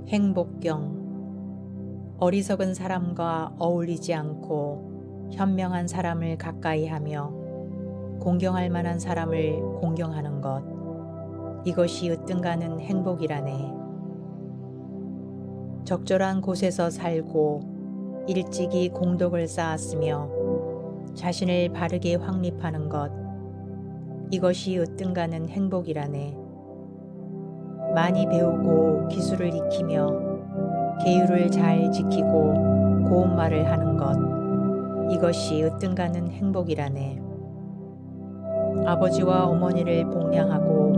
행복경. 어리석은 사람과 어울리지 않고 현명한 사람을 가까이하며 공경할 만한 사람을 공경하는 것, 이것이 으뜸가는 행복이라네. 적절한 곳에서 살고 일찍이 공덕을 쌓았으며 자신을 바르게 확립하는 것, 이것이 으뜸가는 행복이라네. 많이 배우고 기술을 익히며 계율을 잘 지키고 고운 말을 하는 것, 이것이 으뜸가는 행복이라네. 아버지와 어머니를 복양하고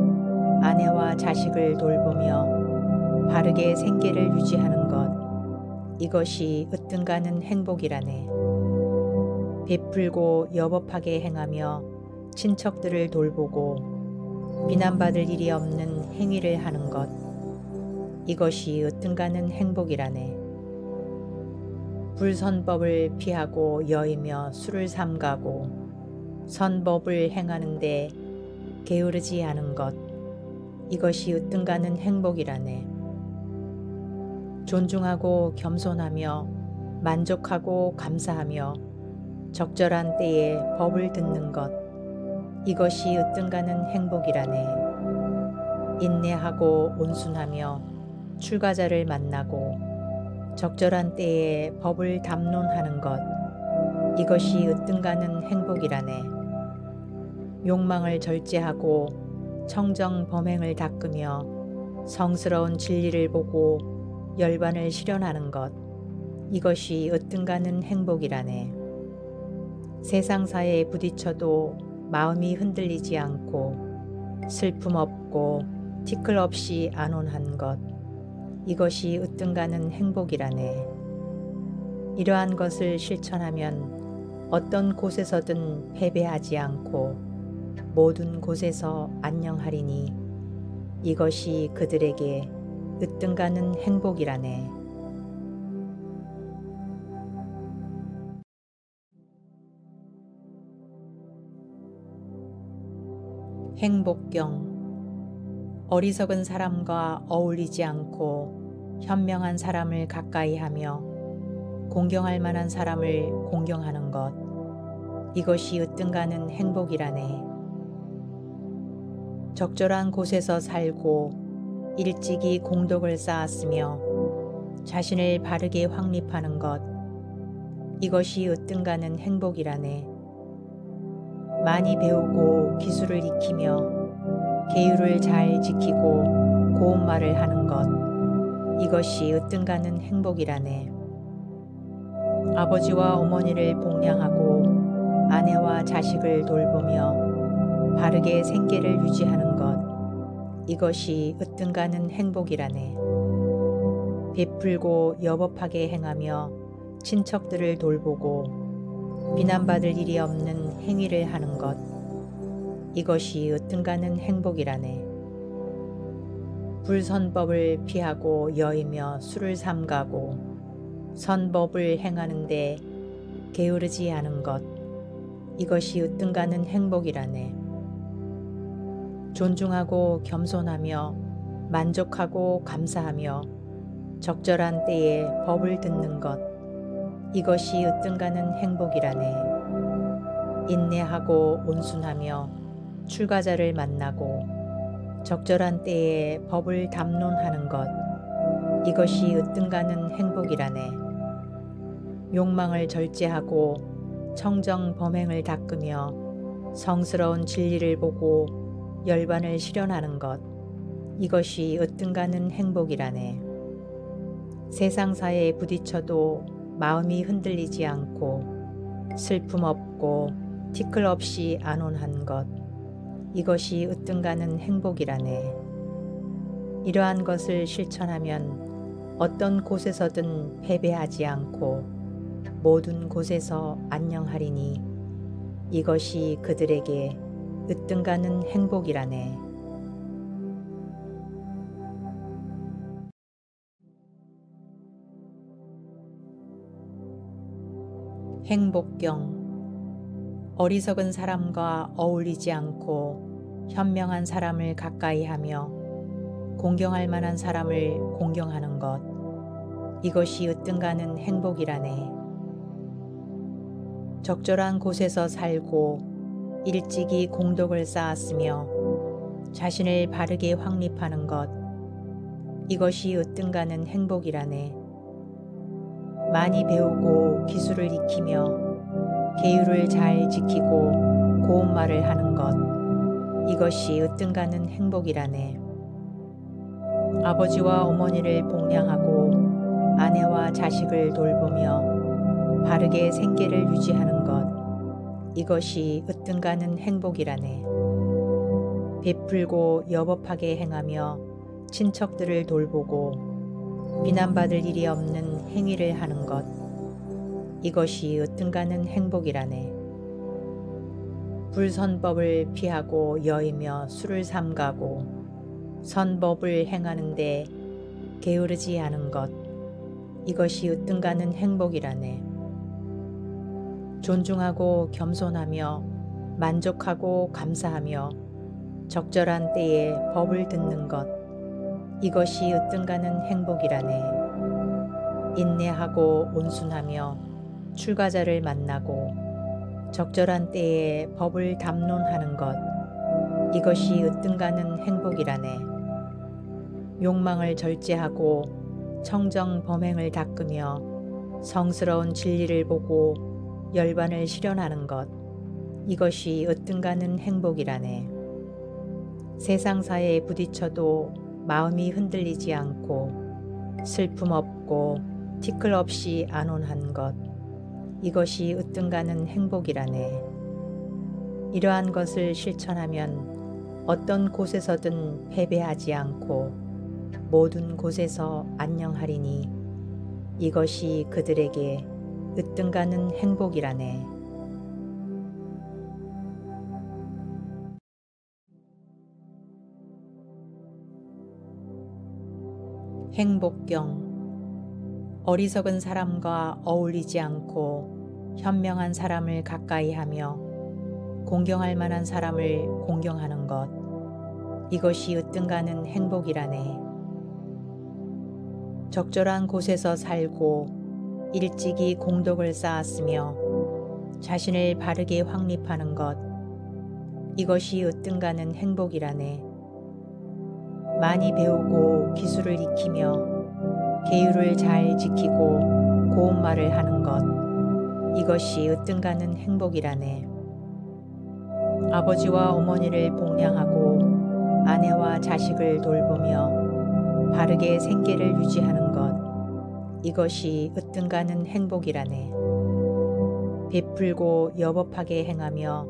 아내와 자식을 돌보며 바르게 생계를 유지하는 것, 이것이 으뜸가는 행복이라네. 베풀고 여법하게 행하며 친척들을 돌보고 비난받을 일이 없는 행위를 하는 것, 이것이 으뜸가는 행복이라네. 불선법을 피하고 여이며 술을 삼가고 선법을 행하는데 게으르지 않은 것, 이것이 으뜸가는 행복이라네. 존중하고 겸손하며 만족하고 감사하며 적절한 때에 법을 듣는 것, 이것이 으뜸가는 행복이라네. 인내하고 온순하며 출가자를 만나고 적절한 때에 법을 담론하는 것, 이것이 으뜸가는 행복이라네. 욕망을 절제하고 청정 범행을 닦으며 성스러운 진리를 보고 열반을 실현하는 것, 이것이 으뜸가는 행복이라네. 세상사에 부딪혀도 마음이 흔들리지 않고 슬픔 없고 티끌 없이 안온한 것, 이것이 으뜸가는 행복이라네. 이러한 것을 실천하면 어떤 곳에서든 패배하지 않고 모든 곳에서 안녕하리니 이것이 그들에게 으뜸가는 행복이라네. 행복경. 어리석은 사람과 어울리지 않고 현명한 사람을 가까이하며 공경할 만한 사람을 공경하는 것, 이것이 으뜸가는 행복이라네. 적절한 곳에서 살고 일찍이 공덕을 쌓았으며 자신을 바르게 확립하는 것, 이것이 으뜸가는 행복이라네. 많이 배우고 기술을 익히며 계율을 잘 지키고 고운 말을 하는 것, 이것이 으뜸가는 행복이라네. 아버지와 어머니를 복양하고 아내와 자식을 돌보며 바르게 생계를 유지하는 것, 이것이 으뜸가는 행복이라네. 베풀고 여법하게 행하며 친척들을 돌보고 비난받을 일이 없는 행위를 하는 것, 이것이 으뜸가는 행복이라네. 불선법을 피하고 여이며 술을 삼가고 선법을 행하는데 게으르지 않은 것, 이것이 으뜸가는 행복이라네. 존중하고 겸손하며 만족하고 감사하며 적절한 때에 법을 듣는 것, 이것이 으뜸가는 행복이라네. 인내하고 온순하며 출가자를 만나고 적절한 때에 법을 담론하는 것, 이것이 으뜸가는 행복이라네. 욕망을 절제하고 청정 범행을 닦으며 성스러운 진리를 보고 열반을 실현하는 것, 이것이 으뜸가는 행복이라네. 세상사에 부딪혀도 마음이 흔들리지 않고 슬픔 없고 티끌 없이 안온한 것, 이것이 으뜸가는 행복이라네. 이러한 것을 실천하면 어떤 곳에서든 패배하지 않고 모든 곳에서 안녕하리니 이것이 그들에게 으뜸가는 행복이라네. 행복경. 어리석은 사람과 어울리지 않고 현명한 사람을 가까이하며 공경할 만한 사람을 공경하는 것, 이것이 으뜸가는 행복이라네. 적절한 곳에서 살고 일찍이 공덕을 쌓았으며 자신을 바르게 확립하는 것, 이것이 으뜸가는 행복이라네. 많이 배우고 기술을 익히며 계율을 잘 지키고 고운 말을 하는 것, 이것이 으뜸가는 행복이라네. 아버지와 어머니를 복양하고 아내와 자식을 돌보며 바르게 생계를 유지하는 것, 이것이 으뜸가는 행복이라네. 베풀고 여법하게 행하며 친척들을 돌보고 비난받을 일이 없는 행위를 하는 것, 이것이 으뜸가는 행복이라네. 불선법을 피하고 여이며 술을 삼가고 선법을 행하는데 게으르지 않은 것, 이것이 으뜸가는 행복이라네. 존중하고 겸손하며 만족하고 감사하며 적절한 때에 법을 듣는 것, 이것이 으뜸가는 행복이라네. 인내하고 온순하며 출가자를 만나고 적절한 때에 법을 담론하는 것, 이것이 으뜸가는 행복이라네. 욕망을 절제하고 청정 범행을 닦으며 성스러운 진리를 보고 열반을 실현하는 것, 이것이 으뜸가는 행복이라네. 세상사에 부딪혀도 마음이 흔들리지 않고 슬픔 없고 티끌 없이 안온한 것, 이것이 으뜸가는 행복이라네. 이러한 것을 실천하면 어떤 곳에서든 패배하지 않고 모든 곳에서 안녕하리니 이것이 그들에게 으뜸가는 행복이라네. 행복경. 어리석은 사람과 어울리지 않고 현명한 사람을 가까이 하며 공경할 만한 사람을 공경하는 것, 이것이 으뜸가는 행복이라네. 적절한 곳에서 살고 일찍이 공덕을 쌓았으며 자신을 바르게 확립하는 것, 이것이 으뜸가는 행복이라네. 많이 배우고 기술을 익히며 계율을 잘 지키고 고운 말을 하는 것, 이것이 으뜸가는 행복이라네. 아버지와 어머니를 복양하고 아내와 자식을 돌보며 바르게 생계를 유지하는 것, 이것이 으뜸가는 행복이라네. 베풀고 여법하게 행하며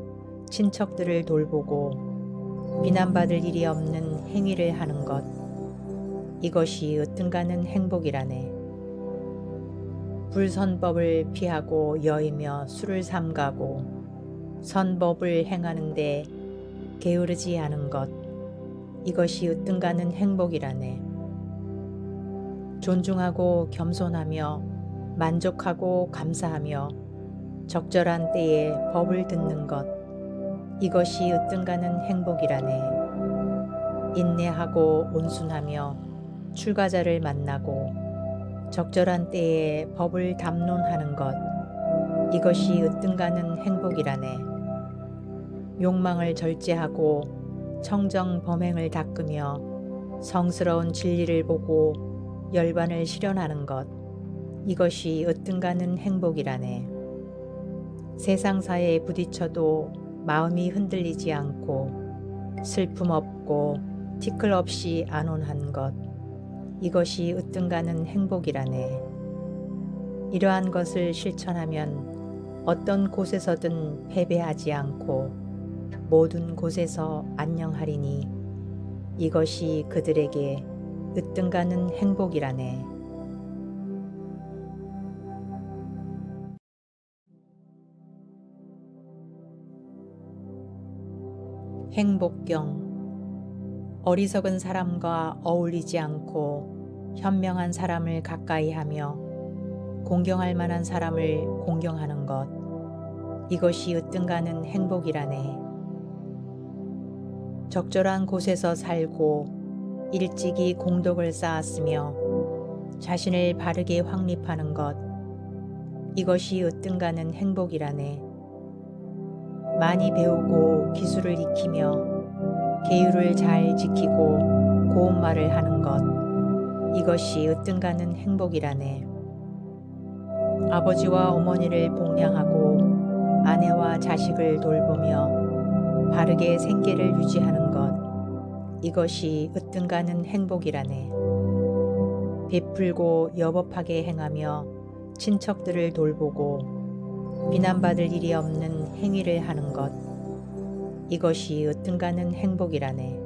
친척들을 돌보고 비난받을 일이 없는 행위를 하는 것, 이것이 으뜸가는 행복이라네. 불선법을 피하고 여이며 술을 삼가고 선법을 행하는데 게으르지 않은 것, 이것이 으뜸가는 행복이라네. 존중하고 겸손하며 만족하고 감사하며 적절한 때에 법을 듣는 것, 이것이 으뜸가는 행복이라네. 인내하고 온순하며 출가자를 만나고 적절한 때에 법을 담론하는 것, 이것이 으뜸가는 행복이라네. 욕망을 절제하고 청정 범행을 닦으며 성스러운 진리를 보고 열반을 실현하는 것, 이것이 으뜸가는 행복이라네. 세상사에 부딪혀도 마음이 흔들리지 않고 슬픔 없고 티끌 없이 안온한 것, 이것이 으뜸가는 행복이라네. 이러한 것을 실천하면 어떤 곳에서든 패배하지 않고 모든 곳에서 안녕하리니 이것이 그들에게 으뜸가는 행복이라네. 행복경. 어리석은 사람과 어울리지 않고 현명한 사람을 가까이 하며 공경할 만한 사람을 공경하는 것, 이것이 으뜸가는 행복이라네. 적절한 곳에서 살고 일찍이 공덕을 쌓았으며 자신을 바르게 확립하는 것, 이것이 으뜸가는 행복이라네. 많이 배우고 기술을 익히며 계율을 잘 지키고 고운 말을 하는 것, 이것이 으뜸가는 행복이라네. 아버지와 어머니를 복량하고 아내와 자식을 돌보며 바르게 생계를 유지하는 것, 이것이 으뜸가는 행복이라네. 베풀고 여법하게 행하며 친척들을 돌보고 비난받을 일이 없는 행위를 하는 것, 이것이 으뜸가는 행복이라네.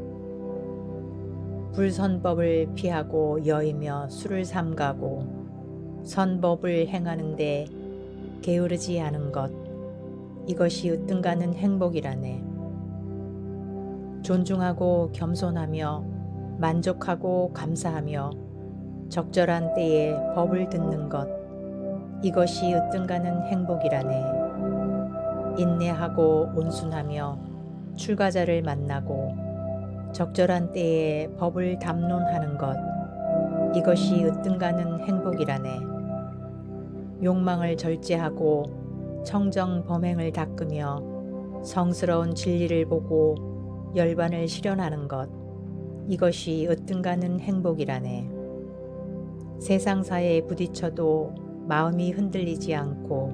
불선법을 피하고 여이며 술을 삼가고 선법을 행하는데 게으르지 않은 것, 이것이 으뜸가는 행복이라네. 존중하고 겸손하며 만족하고 감사하며 적절한 때에 법을 듣는 것, 이것이 으뜸가는 행복이라네. 인내하고 온순하며 출가자를 만나고 적절한 때에 법을 담론하는 것, 이것이 으뜸가는 행복이라네. 욕망을 절제하고 청정 범행을 닦으며 성스러운 진리를 보고 열반을 실현하는 것, 이것이 으뜸가는 행복이라네. 세상사에 부딪혀도 마음이 흔들리지 않고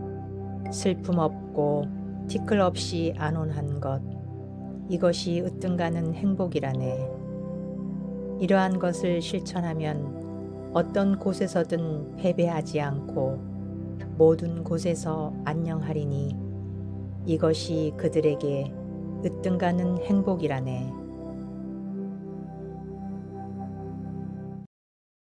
슬픔 없고 티끌 없이 안온한 것, 이것이 으뜸가는 행복이라네. 이러한 것을 실천하면 어떤 곳에서든 패배하지 않고 모든 곳에서 안녕하리니 이것이 그들에게 으뜸가는 행복이라네.